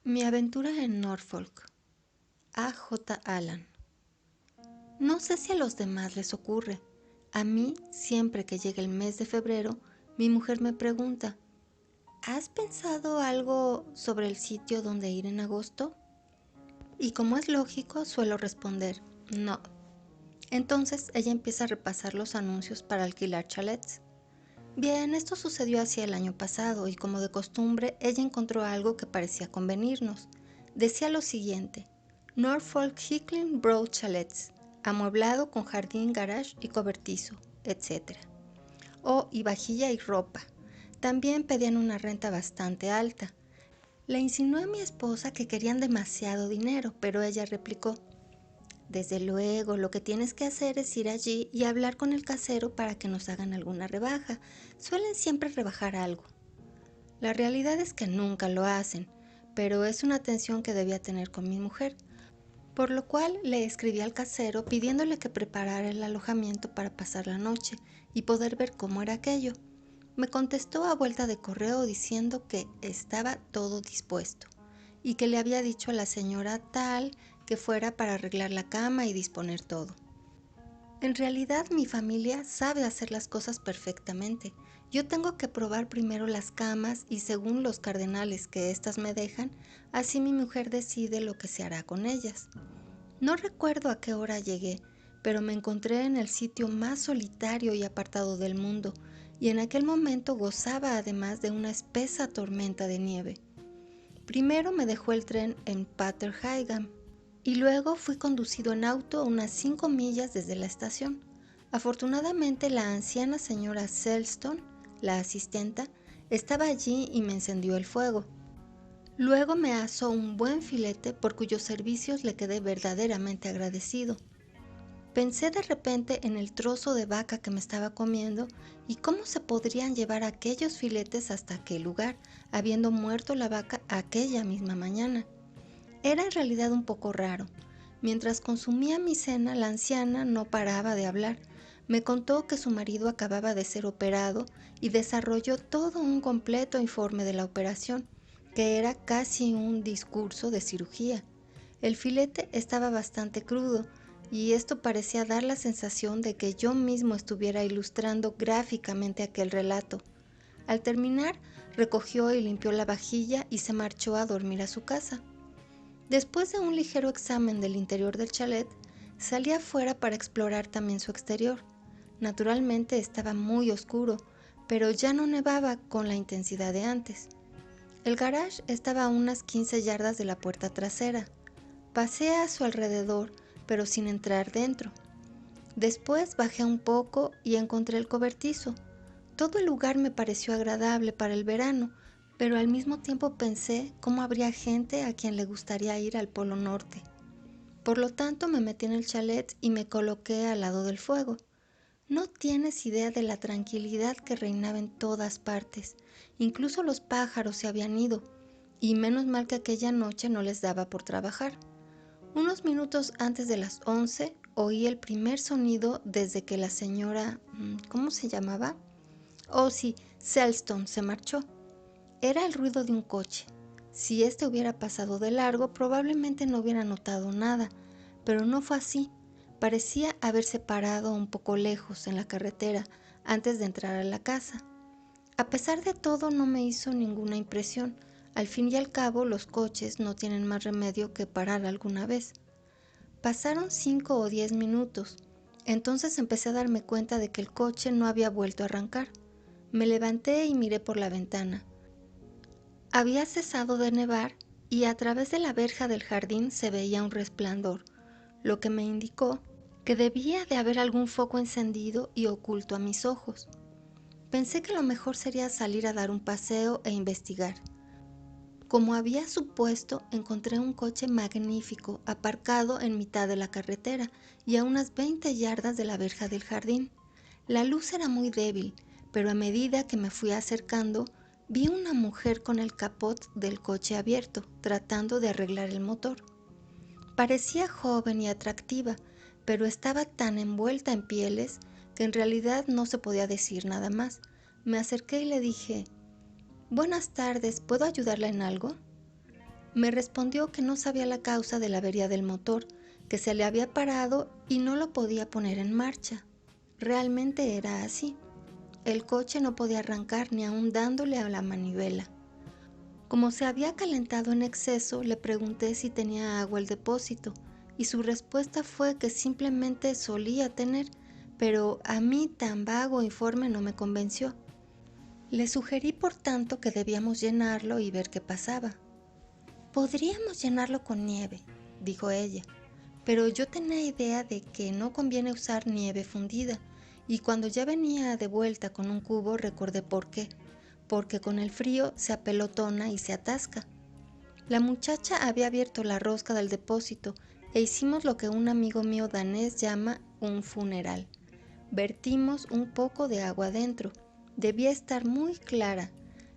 Mi aventura en Norfolk. A. J. Allan. No sé si a los demás les ocurre. A mí, siempre que llega el mes de febrero, mi mujer me pregunta, ¿has pensado algo sobre el sitio donde ir en agosto? Y como es lógico, suelo responder, no. Entonces ella empieza a repasar los anuncios para alquilar chalets. Bien, esto sucedió hacia el año pasado y como de costumbre, ella encontró algo que parecía convenirnos. Decía lo siguiente: Norfolk Hickling Broad Chalets, amueblado con jardín, garage y cobertizo, etc. Y vajilla y ropa. También pedían una renta bastante alta. Le insinué a mi esposa que querían demasiado dinero, pero ella replicó: desde luego, lo que tienes que hacer es ir allí y hablar con el casero para que nos hagan alguna rebaja. Suelen siempre rebajar algo. La realidad es que nunca lo hacen, pero es una tensión que debía tener con mi mujer, por lo cual le escribí al casero pidiéndole que preparara el alojamiento para pasar la noche y poder ver cómo era aquello. Me contestó a vuelta de correo diciendo que estaba todo dispuesto y que le había dicho a la señora tal que fuera para arreglar la cama y disponer todo. En realidad mi familia sabe hacer las cosas perfectamente. Yo tengo que probar primero las camas y según los cardenales que éstas me dejan, así mi mujer decide lo que se hará con ellas. No recuerdo a qué hora llegué, pero me encontré en el sitio más solitario y apartado del mundo, y en aquel momento gozaba además de una espesa tormenta de nieve. Primero me dejó el tren en Paterhagen y luego fui conducido en auto unas 5 millas desde la estación. Afortunadamente la anciana señora Selston, la asistenta, estaba allí y me encendió el fuego. Luego me asó un buen filete por cuyos servicios le quedé verdaderamente agradecido. Pensé de repente en el trozo de vaca que me estaba comiendo y cómo se podrían llevar aquellos filetes hasta aquel lugar, habiendo muerto la vaca aquella misma mañana. Era en realidad un poco raro. Mientras consumía mi cena, la anciana no paraba de hablar. Me contó que su marido acababa de ser operado y desarrolló todo un completo informe de la operación, que era casi un discurso de cirugía. El filete estaba bastante crudo, y esto parecía dar la sensación de que yo mismo estuviera ilustrando gráficamente aquel relato. Al terminar, recogió y limpió la vajilla y se marchó a dormir a su casa. Después de un ligero examen del interior del chalet, salí afuera para explorar también su exterior. Naturalmente estaba muy oscuro, pero ya no nevaba con la intensidad de antes. El garage estaba a unas 15 yardas de la puerta trasera. Pasé a su alrededor, pero sin entrar dentro. Después bajé un poco y encontré el cobertizo. Todo el lugar me pareció agradable para el verano, pero al mismo tiempo pensé cómo habría gente a quien le gustaría ir al Polo Norte. Por lo tanto me metí en el chalet y me coloqué al lado del fuego. No tienes idea de la tranquilidad que reinaba en todas partes. Incluso los pájaros se habían ido, y menos mal que aquella noche no les daba por trabajar. Unos minutos antes de las 11 oí el primer sonido desde que la señora, ¿cómo se llamaba? Oh sí, Selston se marchó. Era el ruido de un coche. Si este hubiera pasado de largo, probablemente no hubiera notado nada, pero no fue así. Parecía haberse parado un poco lejos en la carretera antes de entrar a la casa. A pesar de todo, no me hizo ninguna impresión. Al fin y al cabo, los coches no tienen más remedio que parar alguna vez. Pasaron 5 o 10 minutos. Entonces empecé a darme cuenta de que el coche no había vuelto a arrancar. Me levanté y miré por la ventana. Había cesado de nevar y a través de la verja del jardín se veía un resplandor, lo que me indicó que debía de haber algún foco encendido y oculto a mis ojos. Pensé que lo mejor sería salir a dar un paseo e investigar. Como había supuesto, encontré un coche magnífico aparcado en mitad de la carretera y a unas 20 yardas de la verja del jardín. La luz era muy débil, pero a medida que me fui acercando, vi una mujer con el capot del coche abierto, tratando de arreglar el motor. Parecía joven y atractiva, pero estaba tan envuelta en pieles que en realidad no se podía decir nada más. Me acerqué y le dije: «Buenas tardes, ¿puedo ayudarla en algo?». Me respondió que no sabía la causa de la avería del motor, que se le había parado y no lo podía poner en marcha. Realmente era así. El coche no podía arrancar ni aun dándole a la manivela. Como se había calentado en exceso, le pregunté si tenía agua el depósito y su respuesta fue que simplemente solía tener, pero a mí tan vago informe no me convenció. Le sugerí por tanto que debíamos llenarlo y ver qué pasaba. Podríamos llenarlo con nieve, dijo ella, pero yo tenía idea de que no conviene usar nieve fundida, y cuando ya venía de vuelta con un cubo recordé por qué, porque con el frío se apelotona y se atasca. La muchacha había abierto la rosca del depósito e hicimos lo que un amigo mío danés llama un funeral. Vertimos un poco de agua dentro. Debía estar muy clara.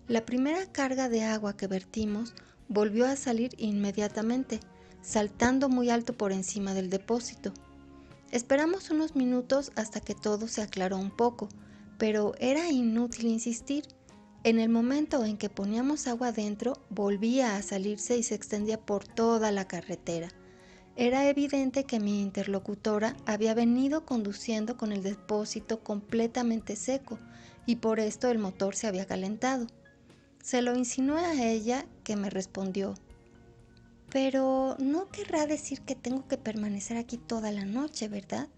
La primera carga de agua que vertimos volvió a salir inmediatamente, saltando muy alto por encima del depósito. Esperamos unos minutos hasta que todo se aclaró un poco, pero era inútil insistir. En el momento en que poníamos agua dentro, volvía a salirse y se extendía por toda la carretera. Era evidente que mi interlocutora había venido conduciendo con el depósito completamente seco y por esto el motor se había calentado. Se lo insinué a ella, que me respondió: «Pero no querrá decir que tengo que permanecer aquí toda la noche, ¿verdad?».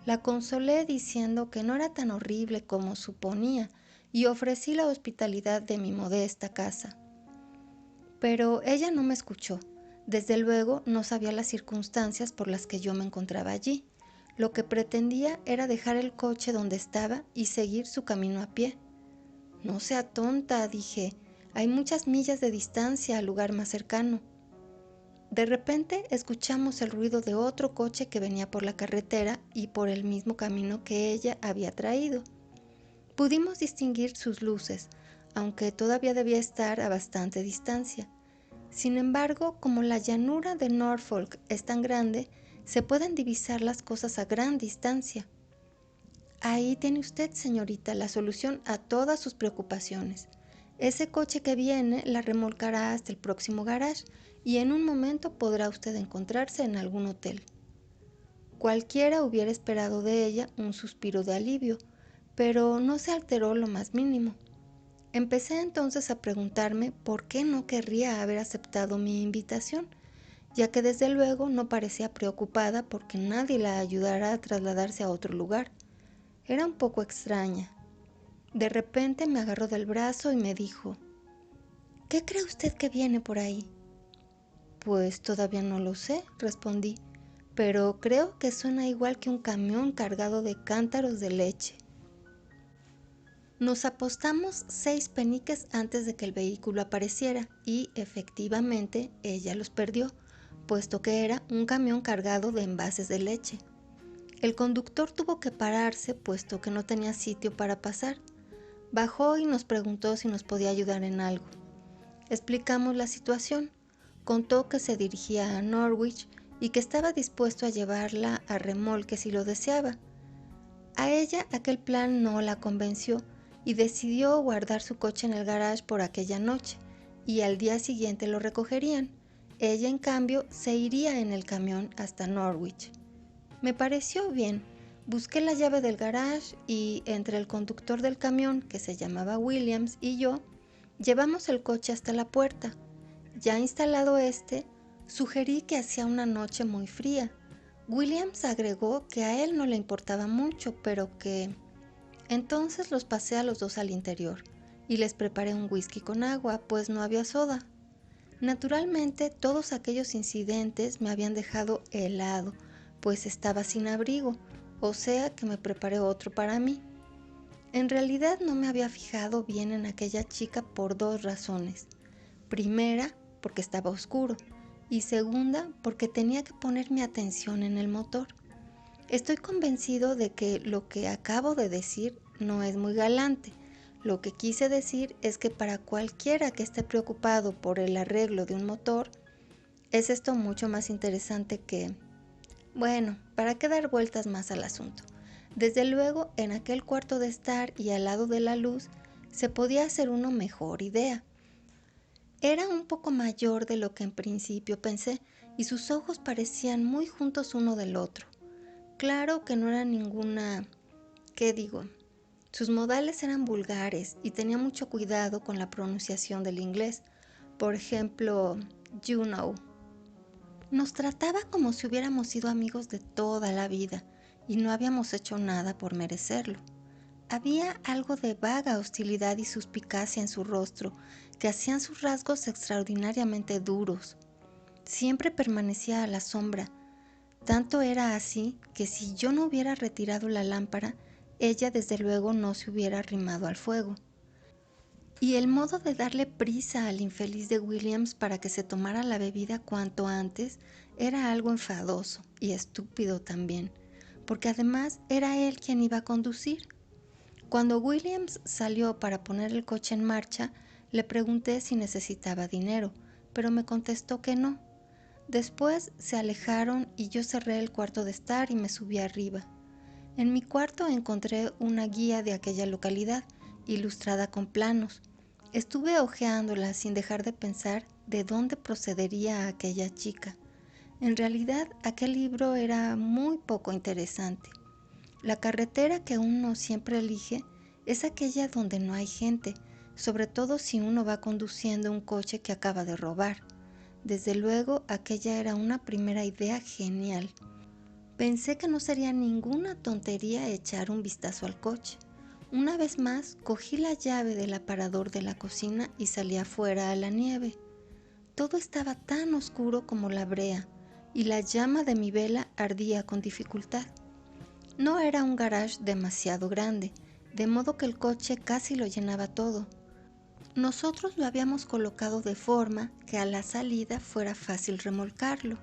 La consolé diciendo que no era tan horrible como suponía y ofrecí la hospitalidad de mi modesta casa. Pero ella no me escuchó. Desde luego no sabía las circunstancias por las que yo me encontraba allí. Lo que pretendía era dejar el coche donde estaba y seguir su camino a pie. «No sea tonta», dije, «hay muchas millas de distancia al lugar más cercano». De repente escuchamos el ruido de otro coche que venía por la carretera y por el mismo camino que ella había traído. Pudimos distinguir sus luces, aunque todavía debía estar a bastante distancia. Sin embargo, como la llanura de Norfolk es tan grande, se pueden divisar las cosas a gran distancia. Ahí tiene usted, señorita, la solución a todas sus preocupaciones. Ese coche que viene la remolcará hasta el próximo garage y en un momento podrá usted encontrarse en algún hotel. Cualquiera hubiera esperado de ella un suspiro de alivio, pero no se alteró lo más mínimo. Empecé entonces a preguntarme por qué no querría haber aceptado mi invitación, ya que desde luego no parecía preocupada porque nadie la ayudara a trasladarse a otro lugar. Era un poco extraña. De repente me agarró del brazo y me dijo: «¿Qué cree usted que viene por ahí?». «Pues todavía no lo sé», respondí, «pero creo que suena igual que un camión cargado de cántaros de leche». Nos apostamos 6 peniques antes de que el vehículo apareciera y, efectivamente, ella los perdió, puesto que era un camión cargado de envases de leche. El conductor tuvo que pararse, puesto que no tenía sitio para pasar. Bajó y nos preguntó si nos podía ayudar en algo. Explicamos la situación. Contó que se dirigía a Norwich y que estaba dispuesto a llevarla a remolque si lo deseaba. A ella aquel plan no la convenció y decidió guardar su coche en el garage por aquella noche, y al día siguiente lo recogerían. Ella, en cambio, se iría en el camión hasta Norwich. Me pareció bien. Busqué la llave del garage y entre el conductor del camión, que se llamaba Williams, y yo, llevamos el coche hasta la puerta. Ya instalado sugerí que hacía una noche muy fría. Williams agregó que a él no le importaba mucho, pero que... Entonces los pasé a los dos al interior y les preparé un whisky con agua, pues no había soda. Naturalmente, todos aquellos incidentes me habían dejado helado, pues estaba sin abrigo, o sea que me preparé otro para mí. En realidad no me había fijado bien en aquella chica por 2 razones. Primera, porque estaba oscuro, y segunda, porque tenía que poner mi atención en el motor. Estoy convencido de que lo que acabo de decir no es muy galante. Lo que quise decir es que para cualquiera que esté preocupado por el arreglo de un motor, es esto mucho más interesante que... Bueno, ¿para qué dar vueltas más al asunto? Desde luego, en aquel cuarto de estar y al lado de la luz, se podía hacer una mejor idea. Era un poco mayor de lo que en principio pensé y sus ojos parecían muy juntos uno del otro. Claro que no era ninguna... ¿Qué digo? Sus modales eran vulgares y tenía mucho cuidado con la pronunciación del inglés. Por ejemplo, you know. Nos trataba como si hubiéramos sido amigos de toda la vida y no habíamos hecho nada por merecerlo. Había algo de vaga hostilidad y suspicacia en su rostro que hacían sus rasgos extraordinariamente duros. Siempre permanecía a la sombra. Tanto era así que si yo no hubiera retirado la lámpara, ella desde luego no se hubiera arrimado al fuego. Y el modo de darle prisa al infeliz de Williams para que se tomara la bebida cuanto antes era algo enfadoso y estúpido también, porque además era él quien iba a conducir. Cuando Williams salió para poner el coche en marcha, le pregunté si necesitaba dinero, pero me contestó que no. Después se alejaron y yo cerré el cuarto de estar y me subí arriba. En mi cuarto encontré una guía de aquella localidad, ilustrada con planos. Estuve hojeándola sin dejar de pensar de dónde procedería aquella chica. En realidad, aquel libro era muy poco interesante. La carretera que uno siempre elige es aquella donde no hay gente, sobre todo si uno va conduciendo un coche que acaba de robar. Desde luego, aquella era una primera idea genial. Pensé que no sería ninguna tontería echar un vistazo al coche. Una vez más, cogí la llave del aparador de la cocina y salí afuera a la nieve. Todo estaba tan oscuro como la brea, y la llama de mi vela ardía con dificultad. No era un garage demasiado grande, de modo que el coche casi lo llenaba todo. Nosotros lo habíamos colocado de forma que a la salida fuera fácil remolcarlo.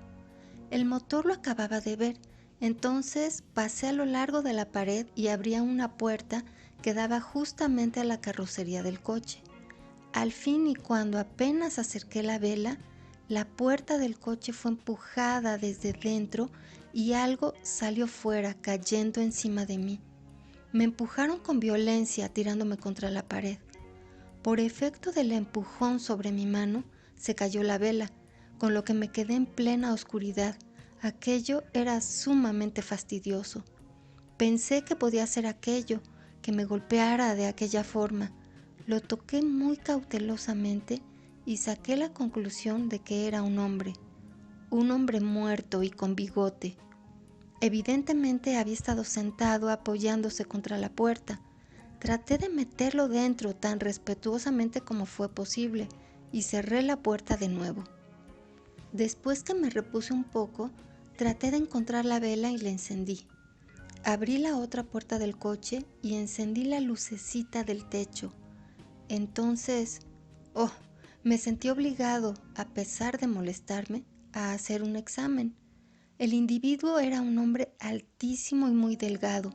El motor lo acababa de ver, entonces pasé a lo largo de la pared y abría una puerta que daba justamente a la carrocería del coche. Al fin y cuando apenas acerqué la vela, la puerta del coche fue empujada desde dentro y algo salió fuera cayendo encima de mí. Me empujaron con violencia tirándome contra la pared. Por efecto del empujón sobre mi mano, se cayó la vela, con lo que me quedé en plena oscuridad. Aquello era sumamente fastidioso. Pensé que podía ser aquello, que me golpeara de aquella forma. Lo toqué muy cautelosamente y saqué la conclusión de que era un hombre muerto y con bigote. Evidentemente había estado sentado apoyándose contra la puerta. Traté de meterlo dentro tan respetuosamente como fue posible y cerré la puerta de nuevo. Después que me repuse un poco, traté de encontrar la vela y la encendí. Abrí la otra puerta del coche y encendí la lucecita del techo. Entonces, oh, me sentí obligado, a pesar de molestarme, a hacer un examen. El individuo era un hombre altísimo y muy delgado,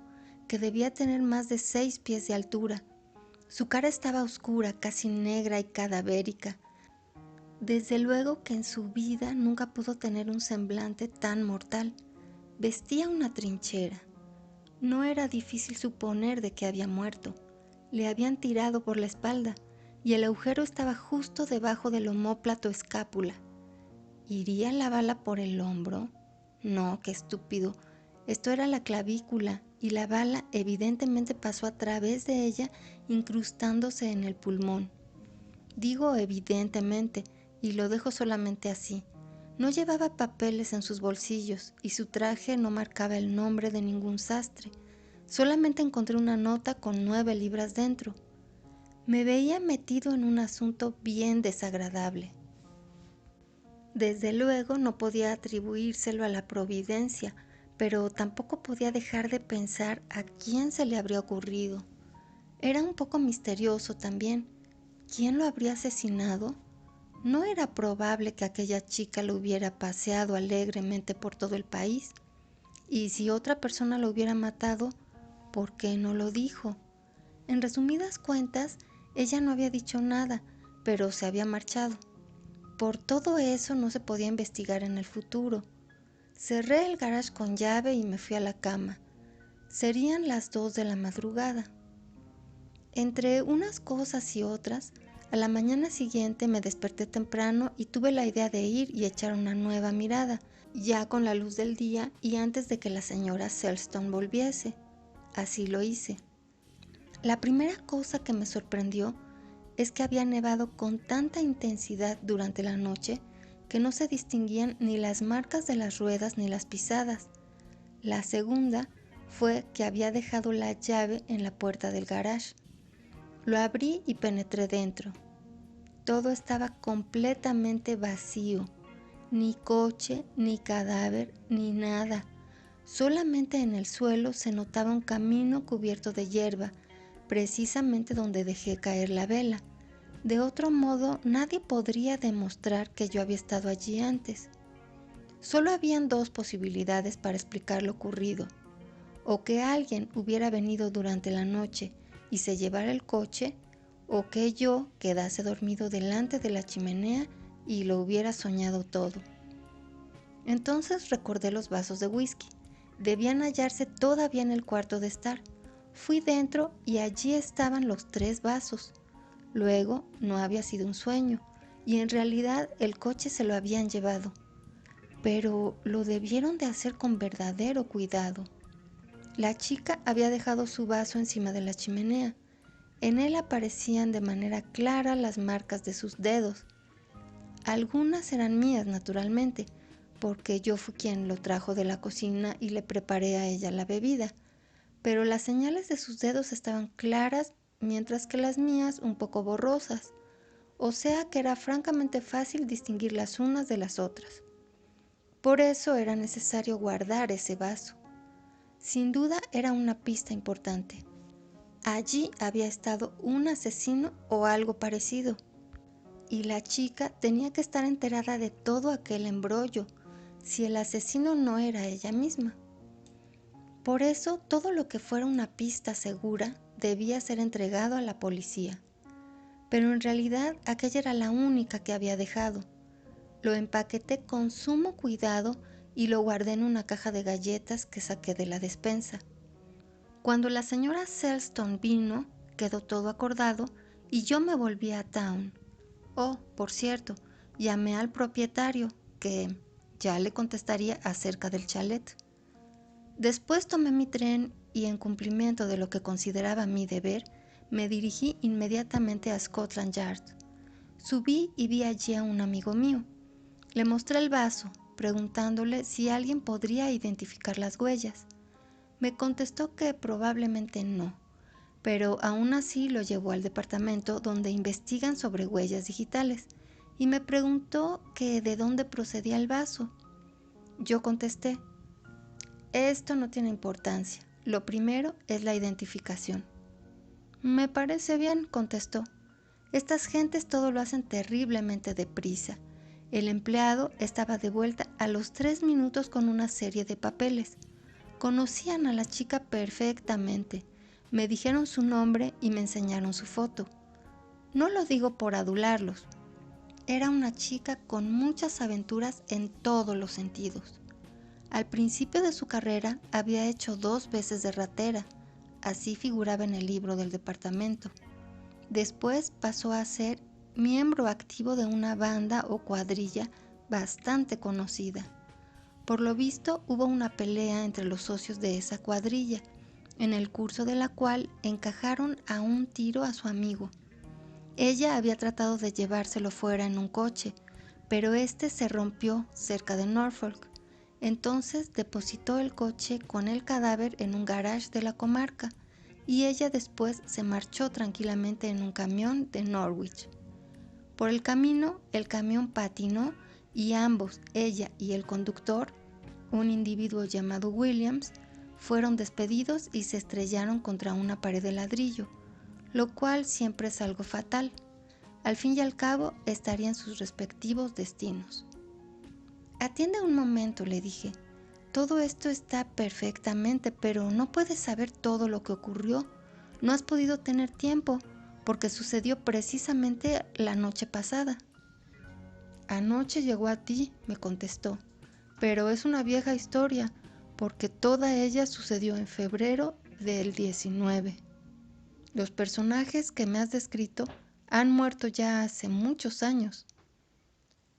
que debía tener más de 6 pies de altura. Su cara estaba oscura, casi negra y cadavérica. Desde luego que en su vida nunca pudo tener un semblante tan mortal. Vestía una trinchera. No era difícil suponer de que había muerto. Le habían tirado por la espalda y el agujero estaba justo debajo del omóplato escápula. ¿Iría la bala por el hombro? No, qué estúpido. Esto era la clavícula y la bala evidentemente pasó a través de ella, incrustándose en el pulmón. Digo evidentemente y lo dejo solamente así. No llevaba papeles en sus bolsillos y su traje no marcaba el nombre de ningún sastre. Solamente encontré una nota con 9 libras dentro. Me veía metido en un asunto bien desagradable. Desde luego no podía atribuírselo a la providencia, pero tampoco podía dejar de pensar a quién se le habría ocurrido. Era un poco misterioso también. ¿Quién lo habría asesinado? No era probable que aquella chica lo hubiera paseado alegremente por todo el país. Y si otra persona lo hubiera matado, ¿por qué no lo dijo? En resumidas cuentas, ella no había dicho nada, pero se había marchado. Por todo eso no se podía investigar en el futuro. Cerré el garage con llave y me fui a la cama. Serían las 2 de la madrugada. Entre unas cosas y otras, A la mañana siguiente me desperté temprano y tuve la idea de ir y echar una nueva mirada, ya con la luz del día y antes de que la señora Selston volviese. Así lo hice. La primera cosa que me sorprendió es que había nevado con tanta intensidad durante la noche que no se distinguían ni las marcas de las ruedas ni las pisadas. La segunda fue que había dejado la llave en la puerta del garage. Lo abrí y penetré dentro. Todo estaba completamente vacío. Ni coche, ni cadáver, ni nada. Solamente en el suelo se notaba un camino cubierto de hierba, precisamente donde dejé caer la vela. De otro modo, nadie podría demostrar que yo había estado allí antes. Solo habían dos posibilidades para explicar lo ocurrido: o que alguien hubiera venido durante la noche y se llevara el coche, o que yo quedase dormido delante de la chimenea y lo hubiera soñado todo. Entonces recordé los vasos de whisky. Debían hallarse todavía en el cuarto de estar. Fui dentro y allí estaban los 3 vasos. Luego no había sido un sueño y en realidad el coche se lo habían llevado. Pero lo debieron de hacer con verdadero cuidado. La chica había dejado su vaso encima de la chimenea. En él aparecían de manera clara las marcas de sus dedos. Algunas eran mías, naturalmente, porque yo fui quien lo trajo de la cocina y le preparé a ella la bebida, pero las señales de sus dedos estaban claras, mientras que las mías un poco borrosas, o sea que era francamente fácil distinguir las unas de las otras. Por eso era necesario guardar ese vaso. Sin duda era una pista importante. Allí había estado un asesino o algo parecido, y la chica tenía que estar enterada de todo aquel embrollo, si el asesino no era ella misma. Por eso, todo lo que fuera una pista segura debía ser entregado a la policía. Pero en realidad aquella era la única que había dejado. Lo empaqueté con sumo cuidado y lo guardé en una caja de galletas que saqué de la despensa. Cuando la señora Selston vino, quedó todo acordado y yo me volví a Town. Oh, por cierto, llamé al propietario, que ya le contestaría acerca del chalet. Después tomé mi tren y, en cumplimiento de lo que consideraba mi deber, me dirigí inmediatamente a Scotland Yard. Subí y vi allí a un amigo mío. Le mostré el vaso, preguntándole si alguien podría identificar las huellas. Me contestó que probablemente no, pero aún así lo llevó al departamento donde investigan sobre huellas digitales y me preguntó que de dónde procedía el vaso. Yo contesté: esto no tiene importancia, lo primero es la identificación. Me parece bien, contestó. Estas gentes todo lo hacen terriblemente deprisa. El empleado estaba de vuelta a los 3 minutos con una serie de papeles. Conocían a la chica perfectamente. Me dijeron su nombre y me enseñaron su foto. No lo digo por adularlos. Era una chica con muchas aventuras en todos los sentidos. Al principio de su carrera había hecho 2 veces de ratera, así figuraba en el libro del departamento. Después pasó a ser miembro activo de una banda o cuadrilla bastante conocida. Por lo visto hubo una pelea entre los socios de esa cuadrilla, en el curso de la cual encajaron a un tiro a su amigo. Ella había tratado de llevárselo fuera en un coche, pero este se rompió cerca de Norfolk. Entonces depositó el coche con el cadáver en un garage de la comarca y ella después se marchó tranquilamente en un camión de Norwich. Por el camino, el camión patinó y ambos, ella y el conductor, un individuo llamado Williams, fueron despedidos y se estrellaron contra una pared de ladrillo, lo cual siempre es algo fatal. Al fin y al cabo, estarían sus respectivos destinos. Atiende un momento, le dije. Todo esto está perfectamente, pero no puedes saber todo lo que ocurrió. No has podido tener tiempo, porque sucedió precisamente la noche pasada. Anoche llegó a ti, me contestó, pero es una vieja historia, porque toda ella sucedió en febrero del 19. Los personajes que me has descrito Han muerto ya hace muchos años.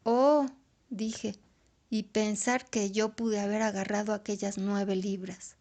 Oh, dije, y pensar que yo pude haber agarrado aquellas 9 libras.